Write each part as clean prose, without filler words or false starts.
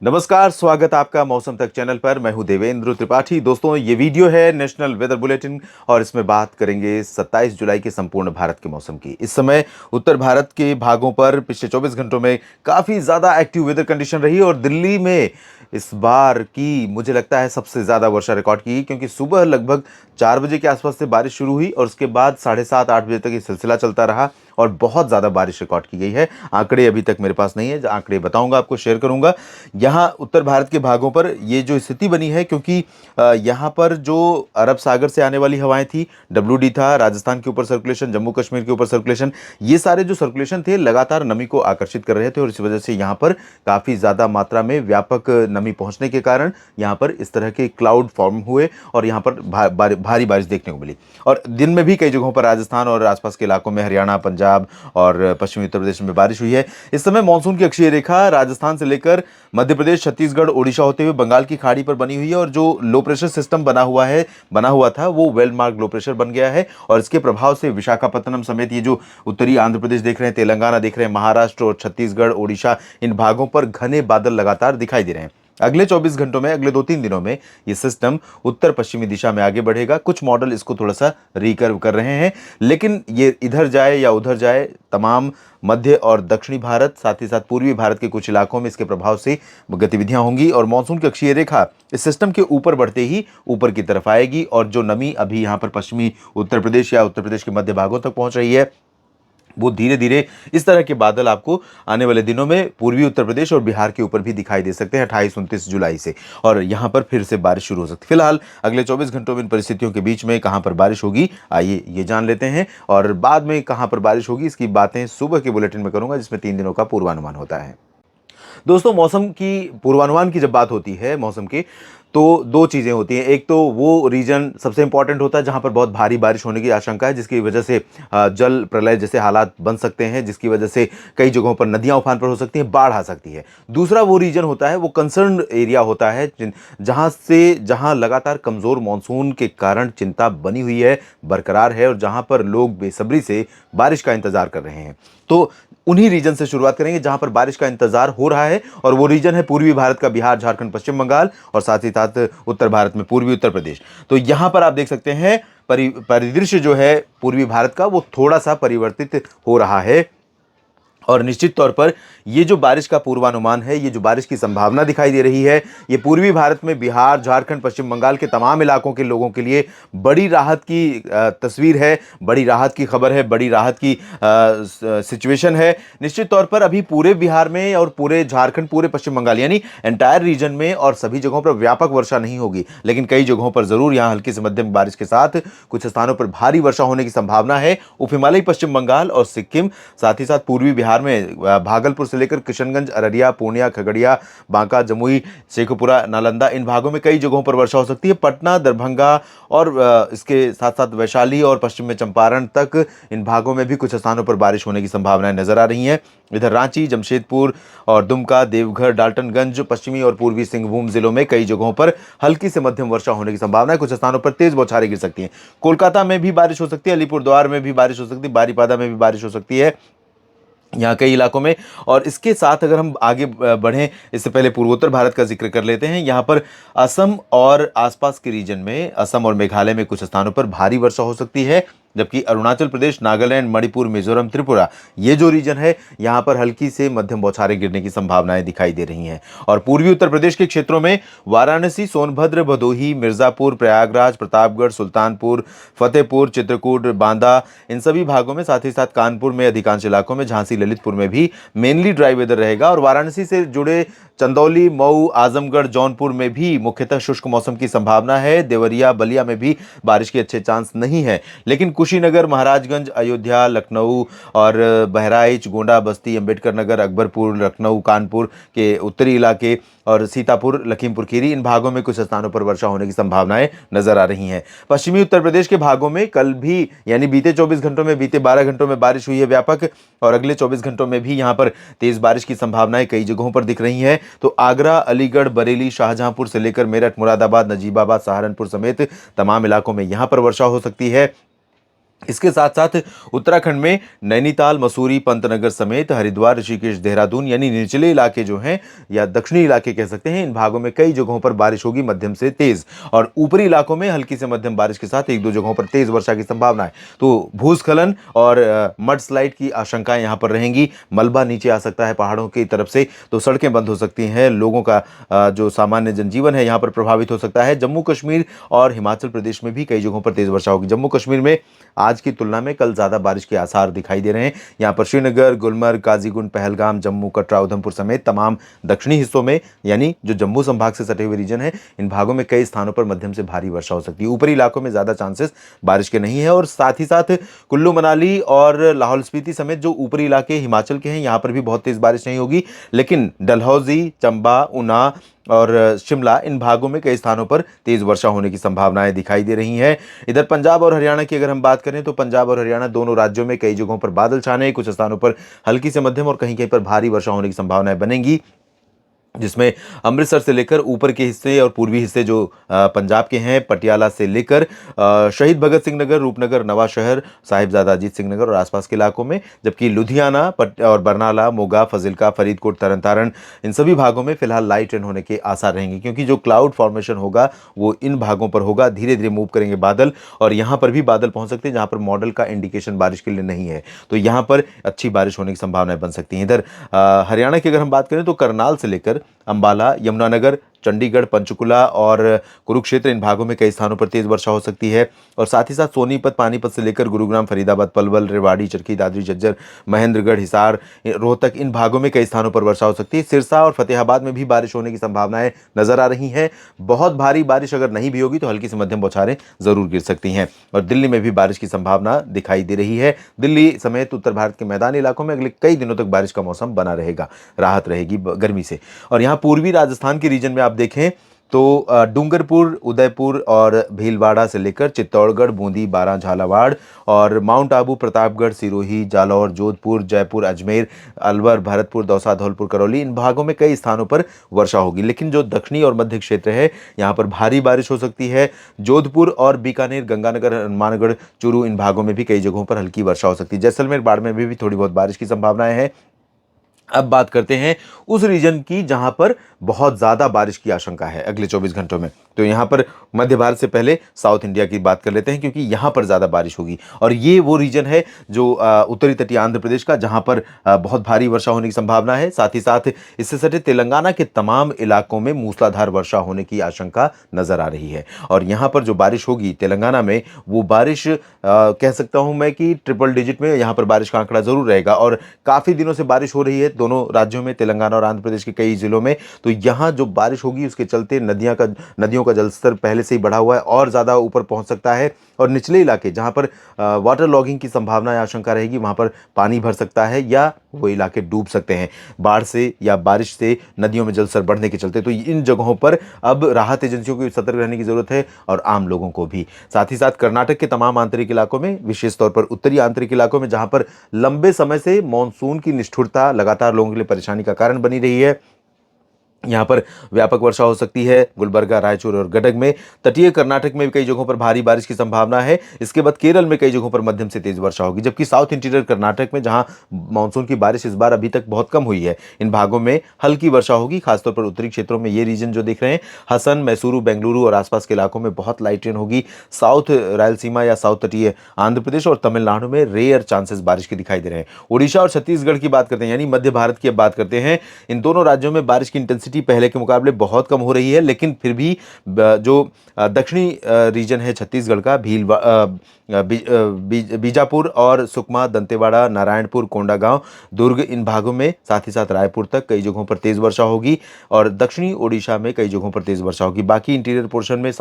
नमस्कार, स्वागत आपका मौसम तक चैनल पर। मैं हूं देवेंद्र त्रिपाठी। दोस्तों, ये वीडियो है नेशनल वेदर बुलेटिन और इसमें बात करेंगे 27 जुलाई के संपूर्ण भारत के मौसम की। इस समय उत्तर भारत के भागों पर पिछले 24 घंटों में काफ़ी ज़्यादा एक्टिव वेदर कंडीशन रही और दिल्ली में इस बार की मुझे लगता है सबसे ज़्यादा वर्षा रिकॉर्ड की, क्योंकि सुबह लगभग 4 बजे के आसपास से बारिश शुरू हुई और उसके बाद 7:30-8 बजे तक ये सिलसिला चलता रहा और बहुत ज़्यादा बारिश रिकॉर्ड की गई है। आंकड़े अभी तक मेरे पास नहीं है, आंकड़े बताऊंगा, आपको शेयर करूंगा। यहाँ उत्तर भारत के भागों पर ये जो स्थिति बनी है, क्योंकि यहाँ पर जो अरब सागर से आने वाली हवाएं थी, WD था, राजस्थान के ऊपर सर्कुलेशन, जम्मू कश्मीर के ऊपर सर्कुलेशन, ये सारे जो सर्कुलेशन थे लगातार नमी को आकर्षित कर रहे थे और इस वजह से यहाँ पर काफ़ी ज़्यादा मात्रा में व्यापक नमी पहुँचने के कारण यहाँ पर इस तरह के क्लाउड फॉर्म हुए और यहाँ पर भारी बारिश देखने को मिली। और दिन में भी कई जगहों पर राजस्थान और आसपास के इलाकों में, हरियाणा, पंजाब और पश्चिमी उत्तर प्रदेश में बारिश हुई है। इस समय मानसून की अक्षीय रेखा राजस्थान से लेकर मध्य प्रदेश, छत्तीसगढ़, ओडिशा होते हुए बंगाल की खाड़ी पर बनी हुई है और जो लो प्रेशर सिस्टम बना हुआ था वो वेल मार्क लो प्रेशर बन गया है और इसके प्रभाव से विशाखापत्तनम समेत ये जो उत्तरी आंध्र प्रदेश देख रहे हैं, तेलंगाना देख रहे हैं, महाराष्ट्र और छत्तीसगढ़, ओडिशा, इन भागों पर घने बादल लगातार दिखाई दे रहे हैं। अगले 24 घंटों में, अगले 2-3 दिनों में ये सिस्टम उत्तर पश्चिमी दिशा में आगे बढ़ेगा। कुछ मॉडल इसको थोड़ा सा रिकर्व कर रहे हैं, लेकिन ये इधर जाए या उधर जाए, तमाम मध्य और दक्षिणी भारत, साथ ही साथ पूर्वी भारत के कुछ इलाकों में इसके प्रभाव से गतिविधियां होंगी और मानसून की अक्षीय रेखा इस सिस्टम के ऊपर बढ़ते ही ऊपर की तरफ आएगी और जो नमी अभी यहाँ पर पश्चिमी उत्तर प्रदेश या उत्तर प्रदेश के मध्य भागों तक पहुंच रही है, वो धीरे धीरे इस तरह के बादल आपको आने वाले दिनों में पूर्वी उत्तर प्रदेश और बिहार के ऊपर भी दिखाई दे सकते हैं 28-29 जुलाई से, और यहाँ पर फिर से बारिश शुरू हो सकती है। फिलहाल अगले 24 घंटों में इन परिस्थितियों के बीच में कहाँ पर बारिश होगी, आइए ये जान लेते हैं, और बाद में कहाँ पर बारिश होगी इसकी बातें सुबह के बुलेटिन में करूंगा, जिसमें 3 दिनों का पूर्वानुमान होता है। दोस्तों, मौसम की पूर्वानुमान की जब बात होती है मौसम की, तो दो चीज़ें होती हैं। एक तो वो रीजन सबसे इंपॉर्टेंट होता है जहां पर बहुत भारी बारिश होने की आशंका है, जिसकी वजह से जल प्रलय जैसे हालात बन सकते हैं, जिसकी वजह से कई जगहों पर नदियां उफान पर हो सकती हैं, बाढ़ आ सकती है। दूसरा वो रीजन होता है, वो कंसर्न एरिया होता है, जहां लगातार कमज़ोर मानसून के कारण चिंता बनी हुई है, बरकरार है, और जहां पर लोग बेसब्री से बारिश का इंतजार कर रहे हैं। तो उन्हीं रीजन से शुरुआत करेंगे जहां पर बारिश का इंतजार हो रहा है, और वो रीजन है पूर्वी भारत का, बिहार, झारखंड, पश्चिम बंगाल और साथ ही साथ उत्तर भारत में पूर्वी उत्तर प्रदेश। तो यहां पर आप देख सकते हैं परिदृश्य जो है पूर्वी भारत का वो थोड़ा सा परिवर्तित हो रहा है, और निश्चित तौर पर ये जो बारिश का पूर्वानुमान है, ये जो बारिश की संभावना दिखाई दे रही है, ये पूर्वी भारत में बिहार, झारखंड, पश्चिम बंगाल के तमाम इलाकों के लोगों के लिए बड़ी राहत की तस्वीर है, बड़ी राहत की खबर है, बड़ी राहत की सिचुएशन है। निश्चित तौर पर अभी पूरे बिहार में और पूरे झारखंड, पूरे पश्चिम बंगाल, यानी एंटायर रीजन में और सभी जगहों पर व्यापक वर्षा नहीं होगी, लेकिन कई जगहों पर जरूर यहाँ हल्की से मध्यम बारिश के साथ कुछ स्थानों पर भारी वर्षा होने की संभावना है। उप हिमालयी पश्चिम बंगाल और सिक्किम, साथ ही साथ पूर्वी बिहार में भागलपुर से लेकर किशनगंज, अररिया, पूर्णिया, खगड़िया, बांका, जमुई, शेखपुरा, नालंदा, इन भागों में कई जगहों पर वर्षा हो सकती है। पटना, दरभंगा और इसके साथ साथ वैशाली और पश्चिम में चंपारण तक, इन भागों में भी कुछ स्थानों पर बारिश होने की संभावनाएं नजर आ रही हैं। इधर रांची, जमशेदपुर और दुमका, देवघर, डाल्टनगंज, पश्चिमी और पूर्वी सिंहभूम जिलों में कई जगहों पर हल्की से मध्यम वर्षा होने की संभावना है। कुछ स्थानों पर तेज बौछारें गिर सकती हैं। कोलकाता में भी बारिश हो सकती है, अलीपुरद्वार में भी बारिश हो सकती है, बारीपादा में भी बारिश हो सकती है, यहाँ कई इलाकों में। और इसके साथ अगर हम आगे बढ़ें, इससे पहले पूर्वोत्तर भारत का जिक्र कर लेते हैं। यहाँ पर असम और आसपास के रीजन में, असम और मेघालय में कुछ स्थानों पर भारी वर्षा हो सकती है, जबकि अरुणाचल प्रदेश, नागालैंड, मणिपुर, मिजोरम, त्रिपुरा, ये जो रीजन है, यहाँ पर हल्की से मध्यम बौछारें गिरने की संभावनाएं दिखाई दे रही हैं। और पूर्वी उत्तर प्रदेश के क्षेत्रों में वाराणसी, सोनभद्र, भदोही, मिर्जापुर, प्रयागराज, प्रतापगढ़, सुल्तानपुर, फतेहपुर, चित्रकूट, बांदा, इन सभी भागों में, साथ ही साथ कानपुर में अधिकांश इलाकों में, झांसी, ललितपुर में भी मेनली ड्राई वेदर रहेगा। और वाराणसी से जुड़े चंदौली, मऊ, आजमगढ़, जौनपुर में भी मुख्यतः शुष्क मौसम की संभावना है। देवरिया, बलिया में भी बारिश के अच्छे चांस नहीं है, लेकिन कुशीनगर, महाराजगंज, अयोध्या, लखनऊ और बहराइच, गोंडा, बस्ती, अंबेडकर नगर, अकबरपुर, लखनऊ, कानपुर के उत्तरी इलाके और सीतापुर, लखीमपुर खीरी, इन भागों में कुछ स्थानों पर वर्षा होने की संभावनाएं नजर आ रही हैं। पश्चिमी उत्तर प्रदेश के भागों में कल भी, यानी बीते 24 घंटों में, बीते 12 घंटों में बारिश हुई है व्यापक, और अगले 24 घंटों में भी यहां पर तेज बारिश की संभावनाएं कई जगहों पर दिख रही हैं। तो आगरा, अलीगढ़, बरेली, शाहजहांपुर से लेकर मेरठ, मुरादाबाद, नजीबाबाद, सहारनपुर समेत तमाम इलाकों में यहां पर वर्षा हो सकती है। इसके साथ साथ उत्तराखंड में नैनीताल, मसूरी, पंतनगर समेत हरिद्वार, ऋषिकेश, देहरादून यानी निचले इलाके जो हैं या दक्षिणी इलाके कह सकते हैं, इन भागों में कई जगहों पर बारिश होगी मध्यम से तेज, और ऊपरी इलाकों में हल्की से मध्यम बारिश के साथ एक दो जगहों पर तेज वर्षा की संभावना है। तो भूस्खलन और मड स्लाइड की आशंकाएं यहां पर रहेंगी। मलबा नीचे आ सकता है पहाड़ों की तरफ से, तो सड़कें बंद हो सकती हैं, लोगों का जो सामान्य जनजीवन है यहां पर प्रभावित हो सकता है। जम्मू कश्मीर और हिमाचल प्रदेश में भी कई जगहों पर तेज वर्षा होगी। जम्मू कश्मीर में आज की तुलना में कल ज्यादा बारिश के आसार दिखाई दे रहे हैं। यहां पर श्रीनगर, गुलमर्ग, काजीगुंड, पहलगाम, जम्मू, कटरा, उधमपुर समेत तमाम दक्षिणी हिस्सों में यानी जो जम्मू संभाग से सटे हुए रीजन है, इन भागों में कई स्थानों पर मध्यम से भारी वर्षा हो सकती है। ऊपरी इलाकों में ज्यादा चांसेस बारिश के नहीं है, और साथ ही साथ कुल्लू मनाली और लाहौल स्पीति समेत जो ऊपरी इलाके हिमाचल के हैं यहां पर भी बहुत तेज बारिश नहीं होगी, लेकिन डलहौजी, चंबा, ऊना और शिमला, इन भागों में कई स्थानों पर तेज वर्षा होने की संभावनाएं दिखाई दे रही हैं। इधर पंजाब और हरियाणा की अगर हम बात करें तो पंजाब और हरियाणा दोनों राज्यों में कई जगहों पर बादल छाने, कुछ स्थानों पर हल्की से मध्यम और कहीं कहीं पर भारी वर्षा होने की संभावनाएं बनेंगी, जिसमें अमृतसर से लेकर ऊपर के हिस्से और पूर्वी हिस्से जो पंजाब के हैं, पटियाला से लेकर शहीद भगत सिंह नगर, रूपनगर, नवा शहर, साहिबजादा अजीत सिंह नगर और आसपास के इलाकों में, जबकि लुधियाना और बरनाला, मोगा, फजिल्का, फरीदकोट, तरन तारण, इन सभी भागों में फिलहाल लाइट रेन होने के आसार रहेंगे, क्योंकि जो क्लाउड फॉर्मेशन होगा वो इन भागों पर होगा। धीरे धीरे मूव करेंगे बादल, और यहाँ पर भी बादल पहुंच सकते हैं जहां पर मॉडल का इंडिकेशन बारिश के लिए नहीं है, तो यहाँ पर अच्छी बारिश होने की संभावनाएं बन सकती हैं। इधर हरियाणा की अगर हम बात करें तो करनाल से लेकर अंबाला, यमुनानगर, चंडीगढ़, पंचकुला और कुरुक्षेत्र, इन भागों में कई स्थानों पर तेज वर्षा हो सकती है, और साथ ही साथ सोनीपत, पानीपत से लेकर गुरुग्राम, फरीदाबाद, पलवल, रेवाड़ी, चरखी, दादरी, झज्जर, महेंद्रगढ़, हिसार, रोहतक, इन भागों में कई स्थानों पर वर्षा हो सकती है। सिरसा और फतेहाबाद में भी बारिश होने की संभावनाएं नजर आ रही हैं। बहुत भारी बारिश अगर नहीं भी होगी तो हल्की से मध्यम बौछारें जरूर गिर सकती हैं, और दिल्ली में भी बारिश की संभावना दिखाई दे रही है। दिल्ली समेत उत्तर भारत के मैदानी इलाकों में अगले कई दिनों तक बारिश का मौसम बना रहेगा, राहत रहेगी गर्मी से। और यहाँ पूर्वी राजस्थान के रीजन में आप देखें तो डूंगरपुर, उदयपुर और भीलवाड़ा से लेकर चित्तौड़गढ़, बूंदी, बारां, झालावाड़ और माउंट आबू, प्रतापगढ़, सिरोही, जालौर, जोधपुर, जयपुर, अजमेर, अलवर, भरतपुर, दौसा, धौलपुर, करौली, इन भागों में कई स्थानों पर वर्षा होगी, लेकिन जो दक्षिणी और मध्य क्षेत्र है यहाँ पर भारी बारिश हो सकती है। जोधपुर और बीकानेर, गंगानगर, हनुमानगढ़, चूरू, इन भागों में भी कई जगहों पर हल्की वर्षा हो सकती है। जैसलमेर, बाड़मेर में भी थोड़ी बहुत बारिश की संभावनाएं हैं। अब बात करते हैं उस रीजन की जहां पर बहुत ज्यादा बारिश की आशंका है अगले 24 घंटों में, तो यहां पर मध्य भारत से पहले साउथ इंडिया की बात कर लेते हैं, क्योंकि यहां पर ज्यादा बारिश होगी, और ये वो रीजन है जो उत्तरी तटीय आंध्र प्रदेश का, जहां पर बहुत भारी वर्षा होने की संभावना है। साथ ही साथ इससे सटे तेलंगाना के तमाम इलाकों में मूसलाधार वर्षा होने की आशंका नजर आ रही है, और यहां पर जो बारिश होगी तेलंगाना में, वो बारिश कह सकता हूं मैं कि ट्रिपल डिजिट में यहां पर बारिश का आंकड़ा जरूर रहेगा, और काफी दिनों से बारिश हो रही है दोनों राज्यों में, तेलंगाना और आंध्र प्रदेश के कई जिलों में, तो यहां जो बारिश होगी उसके चलते नदियों का जलस्तर पहले से ही बढ़ा हुआ है और ज्यादा ऊपर पहुंच सकता है, और निचले इलाके जहां पर वाटर लॉगिंग की संभावना या आशंका रहेगी वहां पर पानी भर सकता है या वो इलाके डूब सकते हैं बाढ़ से या बारिश से, नदियों में जलस्तर बढ़ने के चलते। तो इन जगहों पर अब राहत एजेंसियों को सतर्क रहने की जरूरत है, और आम लोगों को भी। साथ ही साथ कर्नाटक के तमाम आंतरिक इलाकों में, विशेष तौर पर उत्तरी आंतरिक इलाकों में जहां पर लंबे समय से मानसून की निष्ठुरता लगातार लोगों के लिए परेशानी का कारण बनी रही है, यहां पर व्यापक वर्षा हो सकती है। गुलबर्गा, रायचूर और गदग में, तटीय कर्नाटक में भी कई जगहों पर भारी बारिश की संभावना है। इसके बाद केरल में कई जगहों पर मध्यम से तेज वर्षा होगी, जबकि साउथ इंटीरियर कर्नाटक में, जहां मानसून की बारिश इस बार अभी तक बहुत कम हुई है, इन भागों में हल्की वर्षा होगी। खासतौर पर उत्तरी क्षेत्रों में ये रीजन जो देख रहे हैं, हसन, मैसूरू, बेंगलुरु और आसपास के इलाकों में बहुत लाइट रेन होगी। साउथ रायलसीमा या साउथ तटीय आंध्र प्रदेश और तमिलनाडु में रेयर चांसेस बारिश के दिखाई दे रहे हैं। उड़ीसा और छत्तीसगढ़ की बात करते हैं, यानी मध्य भारत की अब बात करते हैं, इन दोनों राज्यों में बारिश की इंटेंसिटी पहले के मुकाबले बहुत कम हो रही है, लेकिन फिर भी जो दक्षिणी रीजन है छत्तीसगढ़ का, बीजापुर और सुकमा, दंतेवाड़ा, नारायणपुर, कोंडागांव, दुर्ग, इन भागों में, साथ ही साथ रायपुर तक कई जगहों पर तेज वर्षा होगी, और दक्षिणी ओडिशा में कई जगहों पर तेज वर्षा होगी। बाकी इंटीरियर पोर्शन में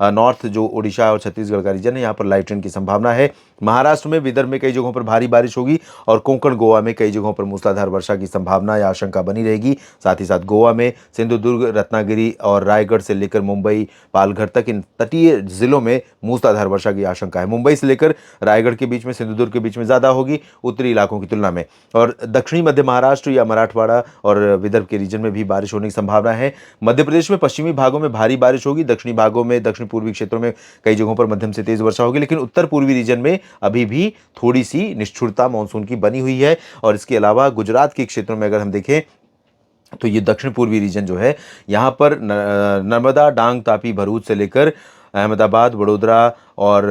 नॉर्थ जो ओडिशा और छत्तीसगढ़ का रीजन है, यहाँ पर लाइट रेन की संभावना है। महाराष्ट्र में, विदर्भ में कई जगहों पर भारी बारिश होगी, और कोंकण, गोवा में कई जगहों पर मूसलाधार वर्षा की संभावना या आशंका बनी रहेगी। साथ ही साथ गोवा में सिंधुदुर्ग, रत्नागिरी और रायगढ़ से लेकर मुंबई, पालघर तक इन तटीय जिलों में मूसलाधार वर्षा की आशंका है। मुंबई से लेकर रायगढ़ के बीच में, सिंधुदुर्ग के बीच में ज़्यादा होगी उत्तरी इलाकों की तुलना में। और दक्षिणी मध्य महाराष्ट्र या मराठवाड़ा और विदर्भ के रीजन में भी बारिश होने की संभावना है। मध्य प्रदेश में पश्चिमी भागों में भारी बारिश होगी, दक्षिणी भागों में, दक्षिण पूर्वी क्षेत्रों में कई जगहों पर मध्यम से तेज वर्षा होगी, लेकिन उत्तर पूर्वी रीजन में अभी भी थोड़ी सी निष्ठुरता मानसून की बनी हुई है। और इसके अलावा गुजरात के क्षेत्रों में अगर हम देखें तो ये दक्षिण पूर्वी रीजन जो है, यहाँ पर नर्मदा, डांग, तापी, भरूच से लेकर अहमदाबाद, वडोदरा और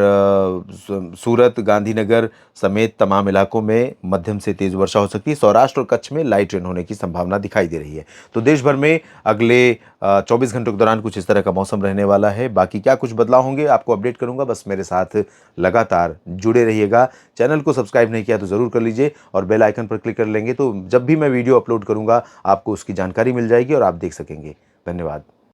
सूरत, गांधीनगर समेत तमाम इलाकों में मध्यम से तेज वर्षा हो सकती है। सौराष्ट्र और कच्छ में लाइट रेन होने की संभावना दिखाई दे रही है। तो देश भर में अगले 24 घंटों के दौरान कुछ इस तरह का मौसम रहने वाला है। बाकी क्या कुछ बदलाव होंगे आपको अपडेट करूंगा, बस मेरे साथ लगातार जुड़े रहिएगा। चैनल को सब्सक्राइब नहीं किया तो ज़रूर कर लीजिए और बेल आइकन पर क्लिक कर लेंगे तो जब भी मैं वीडियो अपलोड करूंगा आपको उसकी जानकारी मिल जाएगी और आप देख सकेंगे। धन्यवाद।